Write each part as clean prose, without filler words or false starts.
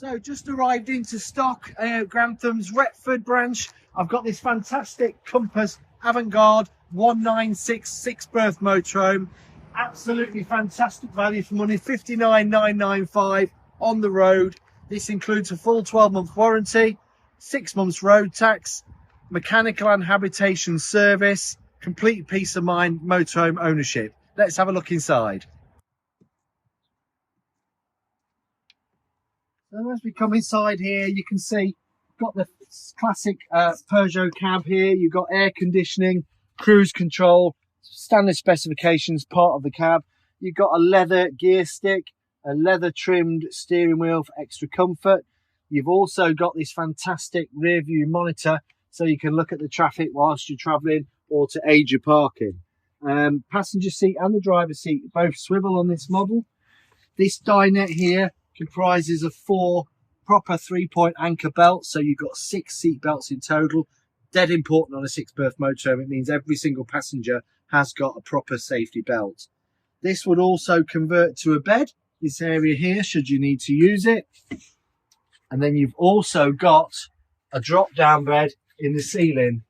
So just arrived into stock, Grantham's Retford branch. I've got this fantastic Compass Avantgarde 196 6-berth motorhome. Absolutely fantastic value for money, 59,995 on the road. This includes a full 12-month warranty, 6 months road tax, mechanical and habitation service, complete peace of mind motorhome ownership. Let's have a look inside. So as we come inside here, you can see got the classic Peugeot cab here. You've got air conditioning, cruise control, standard specifications part of the cab. You've got a leather gear stick, a leather trimmed steering wheel for extra comfort. You've also got this fantastic rear view monitor so you can look at the traffic whilst you're travelling or to aid your parking. Passenger seat and the driver's seat both swivel on this model. This dinette here comprises of 4 proper 3-point anchor belts, so you've got 6 seat belts in total. Dead important on a 6-berth motorhome. It means every single passenger has got a proper safety belt. This would also convert to a bed, this area here, should you need to use it. And then you've also got a drop down bed in the ceiling,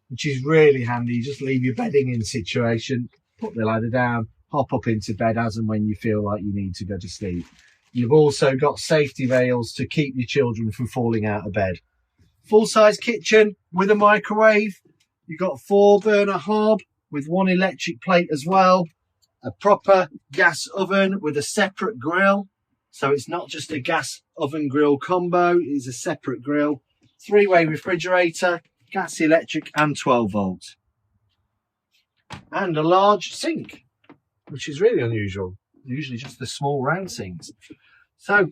which is really handy. You just leave your bedding in situation, put the ladder down, hop up into bed as and when you feel like you need to go to sleep. You've also got safety rails to keep your children from falling out of bed. Full-size kitchen with a microwave. You've got a 4-burner hob with 1 electric plate as well. A proper gas oven with a separate grill. So it's not just a gas oven grill combo, it's a separate grill. 3-way refrigerator, gas, electric and 12 volts. And a large sink, which is really unusual. Usually just the small round sinks. So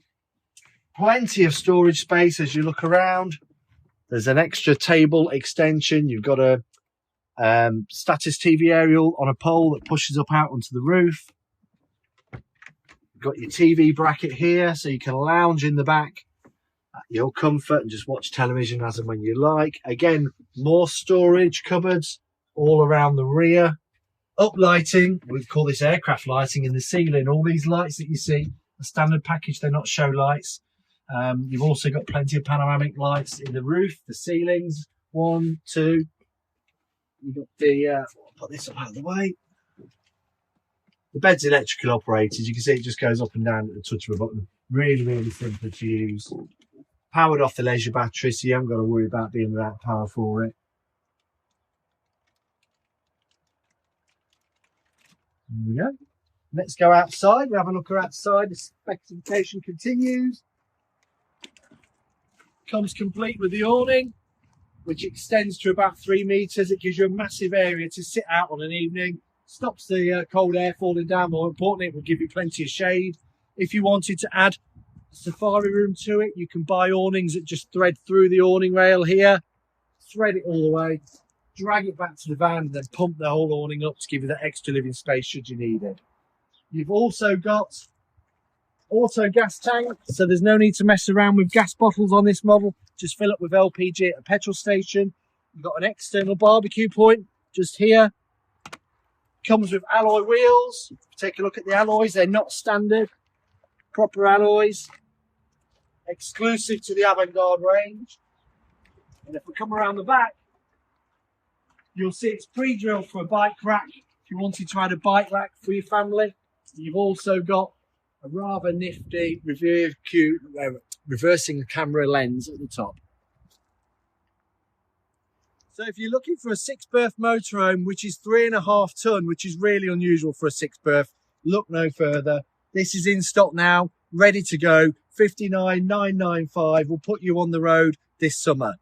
plenty of storage space as you look around. There's an extra table extension. You've got a status TV aerial on a pole that pushes up out onto the roof. You've got your TV bracket here so you can lounge in the back at your comfort and just watch television as and when you like. Again, more storage cupboards all around the rear. Up lighting, we call this aircraft lighting in the ceiling. All these lights that you see, a standard package, they're not show lights. You've also got plenty of panoramic lights in the roof, the ceilings, 1, 2. You've got the, I'll put this up out of the way. The bed's electrical operated. You can see it just goes up and down at the touch of a button. Really, really simple to use. Powered off the leisure battery, so you haven't got to worry about being without power for it. There we go. Let's go outside. We have a look outside. The specification continues. Comes complete with the awning, which extends to about 3 meters. It gives you a massive area to sit out on an evening. Stops the cold air falling down. More importantly, it will give you plenty of shade. If you wanted to add a safari room to it, you can buy awnings that just thread through the awning rail here. Thread it all the way. Drag it back to the van and then pump the whole awning up to give you that extra living space should you need it. You've also got auto gas tank, so there's no need to mess around with gas bottles on this model. Just fill up with LPG at a petrol station. You've got an external barbecue point just here. Comes with alloy wheels. Take a look at the alloys, they're not standard. Proper alloys. Exclusive to the Avantgarde range. And if we come around the back, you'll see it's pre-drilled for a bike rack. If you wanted to add a bike rack for your family, you've also got a rather nifty reversing camera lens at the top. So if you're looking for a 6-berth motorhome, which is 3.5 ton, which is really unusual for a 6-berth, look no further. This is in stock now, ready to go. 59,995 will put you on the road this summer.